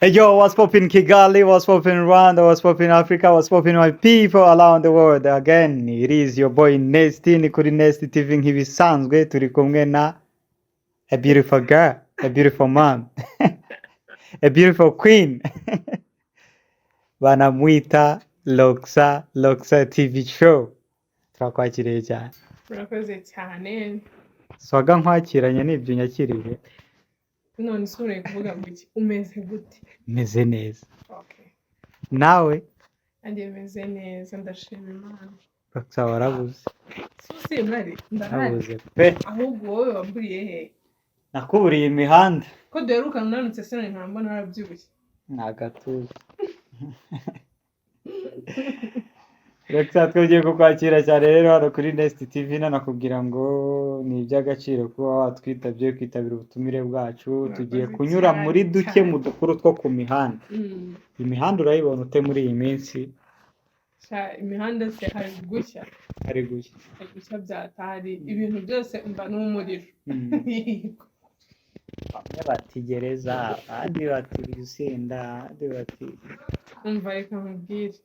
Hey yo, what's poppin' Kigali, what's poppin' Rwanda, what's poppin' Africa, what's poppin' my people around the world. Again, it is your boy Nesty, ni kuri Nesty Tv nk'ibisanzwe, turi kumwe na a beautiful girl, a beautiful mom, a beautiful queen. Banamwita Loxa TV show. Turakwakiriye cyane. Murakoze cyane. Swaga nkwakiranye n'ibyo nyakiriye. None isura kuvuga ngo iki umeze gute? Meze neza. Okay. Nawe? Andi meze neza ndashima Imana. Loxa warabuze. Susi mari ndahari. Pe. Ahubwo wowe waburiye he? Nakuburiye imihanda. Ko duheruka nanutse sena ntambo narabyibushye. Nagatuza. Loxa twagiye kukwakira cyane rero hano kuri Nesty TV nanakubwira ngo ni iby'agaciro kuba watwitabye kwitabira ubutumire bwacu. Tugiye kunyura muri duke mu dukuru two ku mihanda. Imihanda urayibona ute muri iyi minsi? Imihanda se hari gushya. Hari gushya. Hari gushya byatari ibintu byose umva n'umuriro. Bamwe bati gereza, abandi bati Rusenda, abandi bati umva reka nkubwire.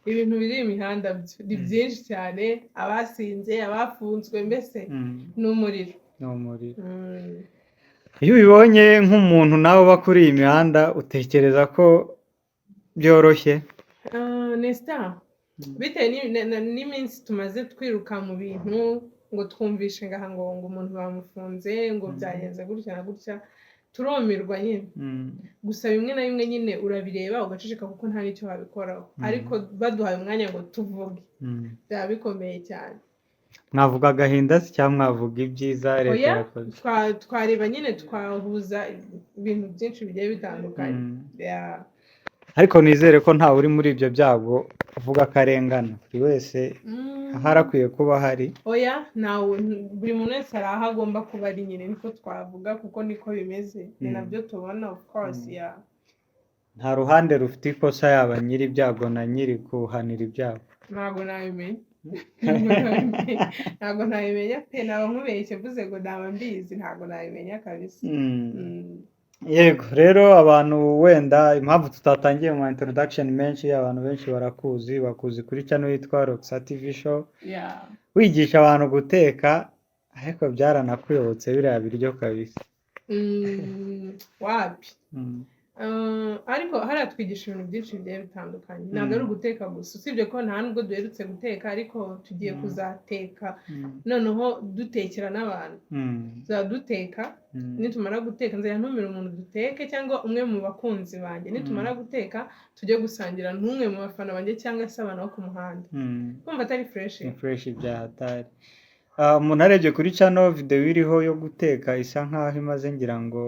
Ibintu biri imihanda ni byinshi cyane, abasinze, abafunzwe mbese n'umuriro. N'umuriro. Iyo ubibonye nk'umuntu nawe uba kuri iyi mihanda utekereza ko byoroshye? Nesta, bitewe n'iminsi tumaze twiruka mu bintu ngo twumvishe ngaha ngo umuntu bamufunze ngo byagenze gutya na gutya turomirwa nyine. Gusa bimwe na bimwe nyine urabireba ugaceceka kuko nta nicyo wabikoraho, ariko baduhaye umwanya ngo tuvuge byaba bikomeye cyane. Mwavuga agahinda se cyangwa mwavuga ibyiza leta yakoze? Twareba nyine twahuza ibintu byinshi bigiye bitandukanye. Ariko nizere ko ntawe uri muri ibyo byago uvuga akarengana. Buri wese harakwiye kuba hari. Oya, nawe buri muntu wese ari aho agomba kuba ari nyine, niko twavuga kuko niko bimeze. Ni nabyo tubona of course. Nta ruhande rufite ikosa, yaba nyiri ibyago na nyiri kuhanira ibyago. Ntabwo nabimenya. Ntabwo nabimenya pe, naba nkubeshye mvuze ngo naba mbizi, ntabwo nabimenya kabisa. Yego rero abantu wenda impamvu tutatangiye mu introduction menshi, abantu benshi bakuzi kuri channel yitwa Loxa TV show. Wigisha abantu guteka, ariko byaranakuyobotse biriya biryo kabisa. Wapi. Ariko hariya twigisha ibintu byinshi bigiye bitandukanye, ntabwo ari uguteka gusa, usibye ko nta nubwo duherutse guteka, ariko tugiye kuzateka noneho dutekera n'abantu. Tuzaduteka, nitumara guteka nzajya ntumira umuntu duteke cyangwa umwe mu bakunzi banjye, nitumara guteka tujye gusangira n'umwe mu bafana banjye cyangwa se abantu bo ku muhanda. Kumva atari fresh? Fresh byahatari. Umuntu arebye kuri channel video iriho yo guteka isa nkaho imaze ngira ngo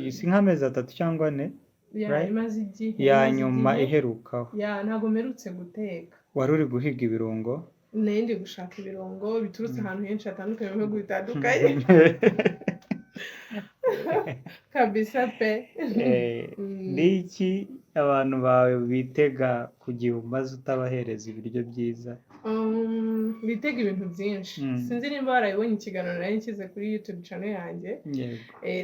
isi nk'amezi 3 cyangwa 4. Imaze igihe. Ya nyuma iherukaho. Ntabwo mperutse guteka. Wari uri guhiga ibirungo? Ndi gushaka ibirungo biturutse ahantu henshi hatandukanye mu bihugu bitandukanye. Kabisa pe. Niki abantu bawe bitega kugihe umaze utabahereza ibiryo byiza? Bitega ibintu byinshi. Sinzi nimba barabibonye ikiganiro nari nshyize kuri YouTube channel yanjye.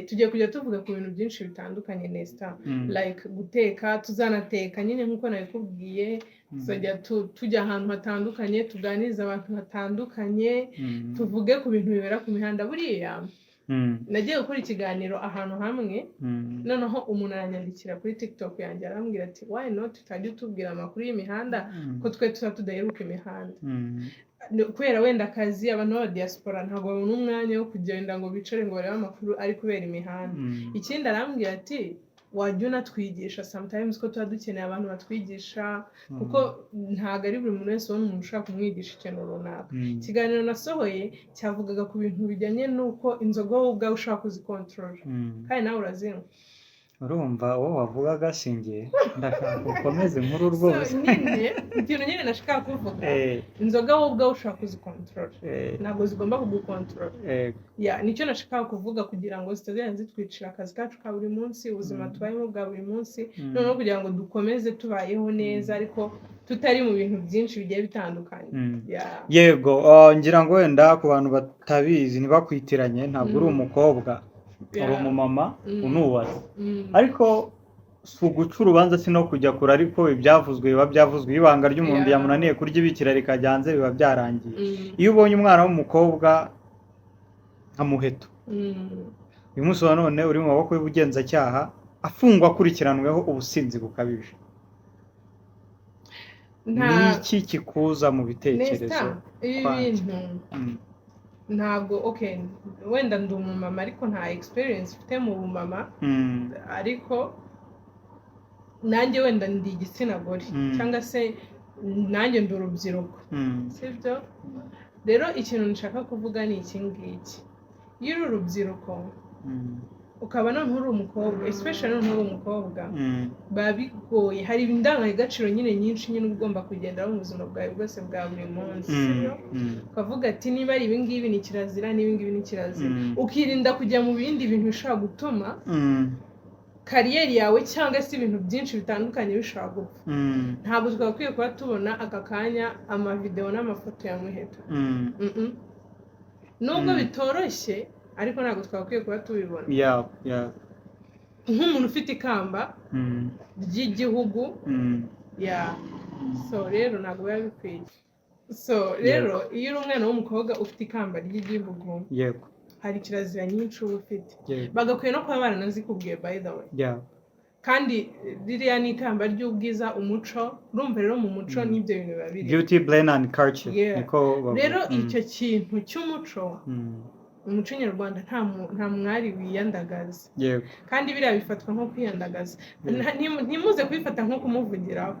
Tugiye kujya tuvuga ku bintu byinshi bitandukanye Nesta, like guteka, tuzanateka nyine nkuko nabikubwiye, tuzajya tujya ahantu hatandukanye, tuganiriza abantu hatandukanye, tuvuge ku bintu bibera ku mihanda. Buriya nagiye gukora ikiganiro ahantu hamwe, noneho umuntu aranyandikira kuri TikTok yanjye arambwira ati why not tutajya tubwira amakuru y'imihanda ko twe tudaheruka imihanda. Kubera wenda akazi abantu ba diaspora ntabwo babona umwanya wo kugenda ngo bicare ngo barebe amakuru ari kubera imihanda. Ikindi arambwira ati wajya unatwigisha sometimes ko tuba dukeneye abantu batwigisha, kuko ntabwo ari buri muntu wese ubona umuntu ushaka kumwigisha ikintu runaka. Ikiganiro nasohoye cyavugaga ku bintu bijyanye n'uko inzoga wowe ubwawe ushaka kuzikontorora, kandi nawe urazinywa. Urumva wowe wavugaga singiye ndashaka ukomeze inkuru rwose. Ikintu nyine nashaka kuvuga, inzoga wowe ubwawe ushaka kuzikontorora, ntabwo zigomba kugukontorora. Nicyo nashaka kuvuga kugira ngo zitazajya zitwicira akazi kacu ka buri munsi, ubuzima tubayemo bwa buri munsi, noneho kugira ngo dukomeze tubayeho neza ariko tutari mu bintu byinshi bigiye bitandukanye. Yego, ngira ngo wenda ku bantu batabizi ntibakwitiranye, ntabwo uri umukobwa, uri umumama unubatse, ariko si uguca urubanza si no kujya kure ariko ibyavuzwe biba byavuzwe ibanga ry'umuntu yamunaniye kurya ibikira rikajya hanze biba byarangiye iyo ubonye umwana w'umukobwa nka Muheto uyu munsi wa none uri mu maboko y'ubugenzacyaha afungwa akurikiranweho ubusinzi bukabije n'iki kikuza mu bitekerezo ibi bintu ntabwo wenda ndi umumama ariko nta experience ufite mu bumama ariko nanjye wenda ndi igitsina gore cyangwa se nanjye ndi urubyiruko sibyo rero ikintu nshaka kuvuga ni iki ngiki iyo uri urubyiruko ukaba none uri umukobwa especially none uri umukobwa biba bigoye hari indangagaciro nyine nyinshi nyine ugomba kugenderaho mu buzima bwawe bwose bwa buri munsi ukavuga ati niba ari ibingibi ni kirazira n'ibingibi ni kirazira ukirinda kujya mu bindi bintu bishobora gutuma kariyeri yawe cyangwa se ibintu byinshi bitandukanye bishobora gupfa ntabwo twakwiye kuba tubona aka kanya amavideo n'amafoto ya Muheto nubwo bitoroshye ariko ntabwo twakwiye kuba tubibona nk'umuntu ufite ikamba ry'igihugu so rero ntabwo biba bikwiye so rero iyo uri umwana w'umukobwa ufite ikamba ry'igihugu hari kirazira nyinshi uba ufite bagakwiye no kuba baranazikubwiye by the way kandi ririya ni ikamba ry'ubwiza umuco urumva rero mu muco n'ibyo bintu biba biri beauty blend and culture rero icyo kintu cy'umuco umuco nyarwanda nta mwari wiyandagaza kandi biriya bifatwa nko kwiyandagaza ntimuze kubifata nko kumuvugiraho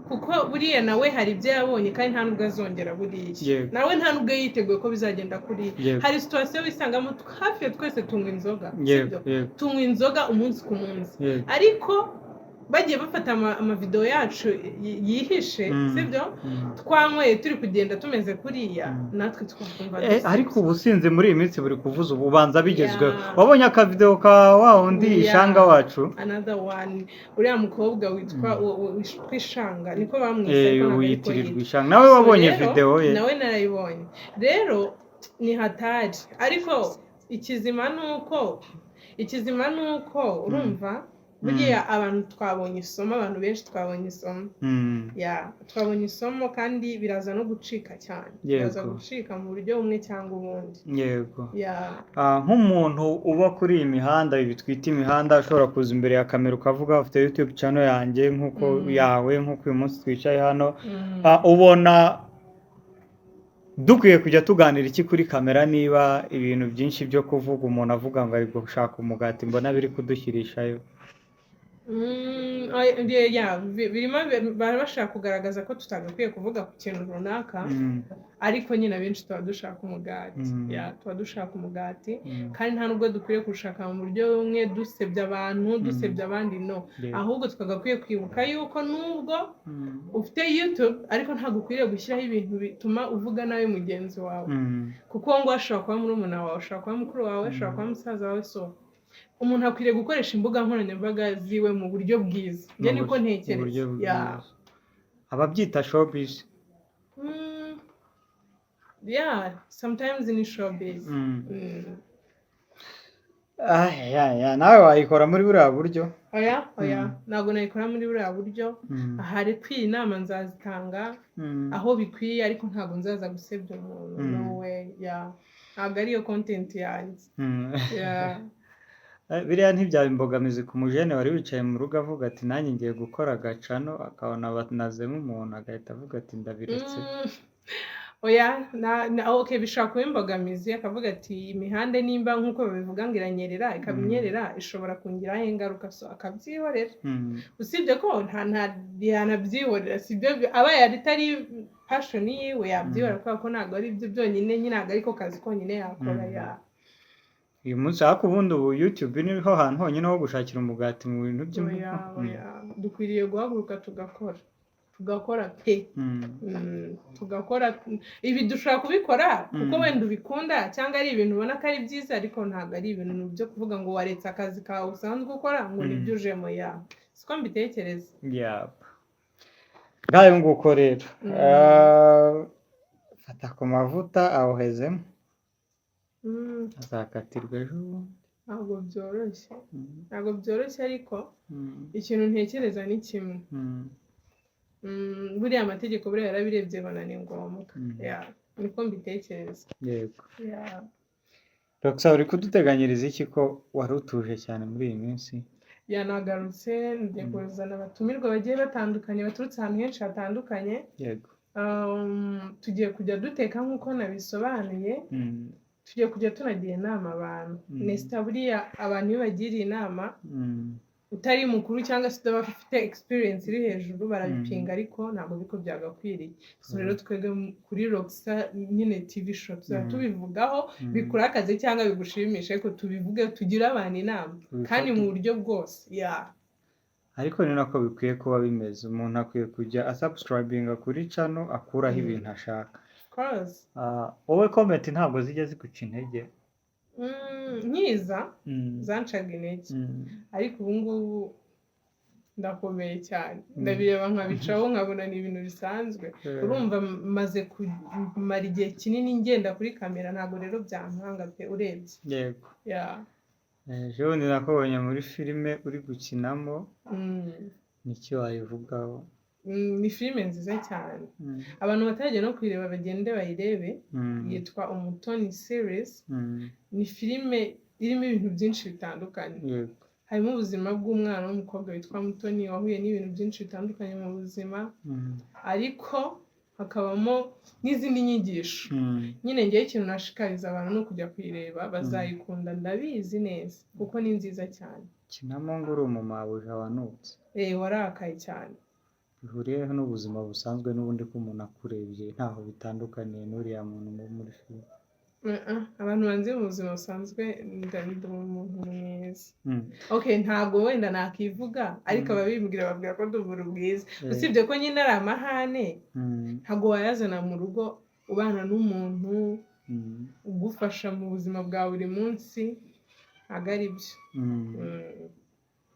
kuko buriya nawe hari ibyo yabonye kandi nta nubwo azongera buriya nawe nta nubwo yiteguye ko bizagenda kuri hari situation wisangamo hafi twese tunywa inzoga tunywa inzoga umunsi ku munsi ariko bagiye bafata amavideo yacu yihishe sibyo twanyweye turi kugenda tumeze kuriya natwe twakumva ariko ubusinzi muri iyi minsi buri kuvuza ububanza bigezweho wabonye akavideo ka wa undi ishanga wacu another one uriya mukobwa witwa Ishanga niko bamwise witirirwa Ishanga nawe wabonye video ye nawe narayibonye rero ni hatari ariko ikizima nuko urumva buriya abantu twabonye isomo abantu benshi twabonye isomo twabonye isomo kandi biraza no gucika cyane biraza gucika mu buryo bumwe cyangwa ubundi nk'umuntu uba kuri iyi mihanda ibi twita imihanda ashobora kuza imbere ya kamera ukavuga ufite YouTube channel yanjye nk'uko nk'uko uyu munsi twicaye hano ubona dukwiye kujya tuganira iki kuri kamera niba ibintu byinshi byo kuvuga umuntu avuga ngo ari gushaka umugati mbona biri kudushyirishayo birimo bashaka kugaragaza ko tutagakwiye kuvuga ku kintu runaka ariko nyine abenshi tuba dushaka umugati kandi nta nubwo dukwiye kurushaka mu buryo bumwe dusebya abantu dusebya abandi ahubwo twagakwiye kwibuka yuko nubwo ufite YouTube ariko ntabwo ukwiriye gushyiraho ibintu bituma uvuga nawe mugenzi wawe kuko ngo ashobora kuba murumuna wawe ashobora kuba mukuru wawe ashobora kuba musaza wawe umuntu akwiriye gukoresha imbuga nkoranyambaga ziwe mu buryo bwiza njye niko ntekereza ababyita showbiz sometimes ni showbiz nawe wayikora muri buriya buryo ntabwo nayikora muri buriya buryo hari kwiye inama nzazitanga aho bikwiye ariko ntabwo nzaza gusebya umuntu ntabwo ariyo content yanjye biriya ntibyaba imbogamizi ku mujene wari wicaye mu rugo avuga ati nanjye ngiye gukora agacano akabona banazemo umuntu agahita avuga ati ndabiretse bishobora kuba imbogamizi akavuga ati imihanda nimba nk'uko babivuga ngo iranyerera ikaba inyerera ishobora kungiraho ingaruka akabyihorera usibye ko ntanabyihorera sibyo aba atari passion yiwe yabyihorera kubera ko ntabwo ari ibyo byonyine nyine ntabwo ariko kazi konyine yakora uyu munsi ariko ubundi ubu YouTube niho hantu honyine ho gushakira umugati mu bintu by'imbuga dukwiriye guhaguruka tugakora pe tugakora ibi dushobora kubikora kuko wenda ubikunda cyangwa ari ibintu ubona ko ari byiza ariko ntabwo ari ibintu byo kuvuga ngo waretse akazi kawe usanzwe ukora ngo nibyo ujemo siko mbitekereza ngayo nguko rero fata ku mavuta awuhezemo azakatirwa ejo ntabwo byoroshye ariko ikintu ntekereza ni kimwe. Buriya amategeko buriya yarabirebye bona ni ngombwa. Niko mbitekereza. Yego. Roxa, uri kuduteganyiriza iki ko wari utuje cyane muri iyi minsi? Nagarutse ngiye kuzana abatumirwa bagiye batandukanye baturutse ahantu henshi hatandukanye. Yego. Tugiye kujya duteka nk'uko nabisobanuye. Tugiye kujya tunagira inama abantu. Nesty buriya abantu iyo bagiriye inama utari mukuru cyangwa se udafite experience iri hejuru barabipinga ariko ntabwo biko byagakwiriye. So rero twege kuri Roxa nyine TV show tubivugaho bikurakaze cyangwa bigushimishe ko tubivuge tugira abantu inama kandi mu buryo bwose. Ariko ni nako bikwiye kuba bimeze. Umuntu akwiye kujya subscribinga kuri channel akuraho ibintu ashaka. Wowe comment ntabwo zijya ziguca intege? Nkiza zancaga intege ariko ubu ngubu ndakomeye cyane, ndabireba nkabicaho nkabona ni ibintu bisanzwe. Urumva maze kumara igihe kinini ngenda kuri kamera, ntabwo rero byampanga pe urebye. Yego. Ejo ni nakubonye muri filime uri gukinamo, niki wayivugaho? Ni filime nziza cyane, abantu batajya no kwireba bagende bayirebe. Yitwa Umutoni series. Ni filime irimo ibintu byinshi bitandukanye. Harimo ubuzima bw'umwana w'umukobwa witwa Mutoni wahuye n'ibintu byinshi bitandukanye mu buzima, ariko hakabamo n'izindi nyigisho. Nyine ngiye ikintu nashikariza abantu no kujya kuyireba, bazayikunda ndabizi neza kuko ni nziza cyane. Kinamo ngo uri umumabuja wanutse. Warakaye cyane. Bihuriyeho n'ubuzima busanzwe n'ubundi ko umuntu akurebye ntaho bitandukaniye n'uriya muntu muri filime. Abantu banze mu buzima busanzwe ndabida umuntu mwiza. Ntabwo wenda nakivuga ariko ababimbwira babwira ko ndubura bwiza. Usibye ko nyine ari amahane, ntabwo wayazana mu rugo ubana n'umuntu ugufasha mu buzima bwa buri munsi, ntabwo ari byo.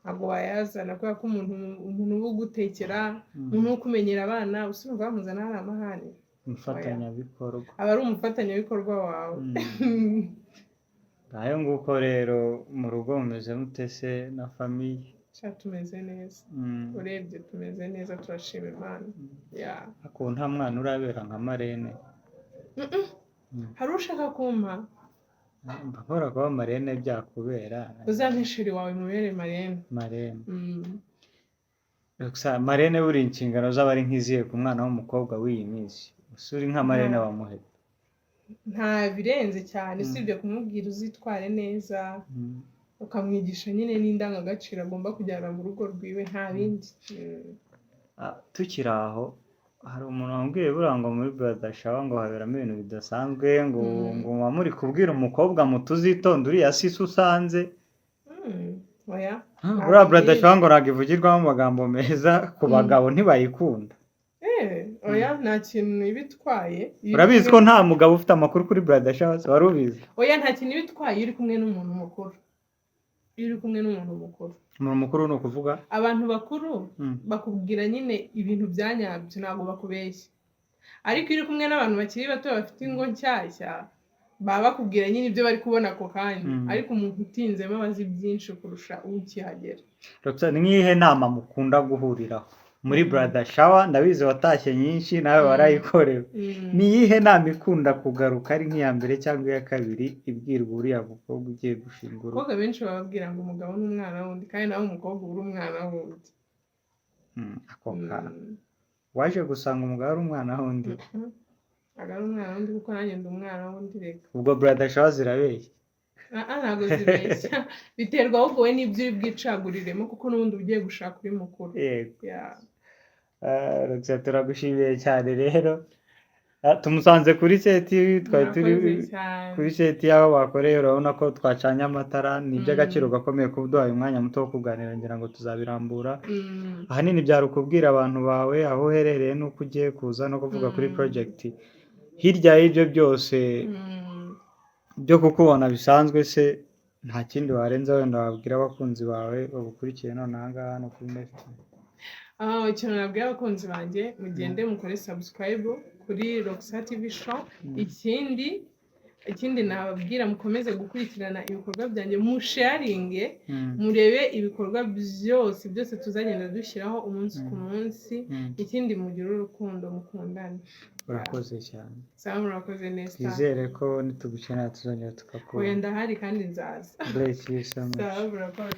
Ntabwo wayazana kubera ko umuntu uba ugutekera, umuntu wo kumenyera abana, usibye bamuzana ari amahane. Umufatanyabikorwa. Aba ari umufatanyabikorwa wawe. Ngayo nguko rero mu rugo mumeze mute se na famiye? Tumeze neza. Urebye tumeze neza, turashima Imana. Ako nta mwana urabera nka marene? Hari ushaka kumpa? Mbahora kuba marene byakubera. Uzampishuri wawe mubere marene. Marene buri inshingano z'abari nk'iziye ku mwana w'umukobwa w'iyi minsi. Usuri nka marene wa Muheto? Nta birenze cyane, usibye kumubwira uzitware neza, ukamwigisha nyine n'indangagaciro agomba kujyana mu rugo rwiwe, nta bindi. Tukiri aho, hari umuntu wambwiye burangwa muri brother shower ngo haberamo ibintu bidasanzwe, ngo muba muri kubwira umukobwa mutuzitonde uriya sisi usanze. Buriya brother shower ngo ntabwo ivugirwamo amagambo meza, ku bagabo ntibayikunda. Nta kintu ibitwaye. Urabizi ko nta mugabo ufite amakuru kuri brother shower? Wari ubizi? Nta kintu ibitwaye iri kumwe n'umuntu mukuru. Umuntu mukuru ni ukuvuga? Abantu bakuru bakubwira nyine ibintu bya nyabyo, ntabwo bakubeshya. Ariko iri kumwe n'abantu bakiri bato bafite ingo nshyashya, baba bakubwira nyine ibyo bari kubona ako kanya. Ariko umuntu utinzemo abazi byinshi kurusha ukihagera. Ni nk'ihe nama mukunda guhuriraho muri brother shower? Ndabizi watashye nyinshi nawe warayikorewe. Ni iyihe nama ikunda kugaruka ari nk'iya mbere cyangwa iya kabiri ibwirwa uriya mukobwa ugiye gushingura? Abakobwa benshi bababwira ngo umugabo ni umwana wundi, kandi nawe umukobwa uri umwana wundi. Ako kana waje gusanga umugabo ari umwana wundi? Ntabwo ari umwana wundi kuko nanjye ndi umwana wundi. Reka ubwo brother shower zirabeshya? Ntabwo zibeshya, biterwa ahubwo we n'ibyo uri bwicaguriremo kuko n'ubundi ugiye gushaka uri mukuru. Roxa, turagushimiye cyane rero. Tumusanze kuri seti, twari turi kuri seti y'aho bakoreye, urabona ko twacanye amatara. Ni iby'agaciro gakomeye kuba uduhaye umwanya muto wo kuganira, ngira ngo tuzabirambura. Ahanini byari ukubwira abantu bawe aho uherereye n'uko ugiye kuza no kuvuga kuri project. Hirya y'ibyo byose byo kukubona bisanzwe se, nta kindi warenza wenda wabwira abakunzi bawe bagukurikiye none aha ngaha no kuri Nesty? Ikintu nabwira abakunzi banjye, mugende mukore subscribe kuri Roxa TV show. Ikindi ikindi nababwira mukomeze gukurikirana ibikorwa byanjye musharinge murebe ibikorwa byose tuzagenda dushyiraho umunsi ku munsi ikindi mugire urukundo mukundane urakoze cyane sawa murakoze Nesty twizere ko nitugukenera tuzongera tukakubona wenda hari kandi nzaza bless you so much sawa murakoze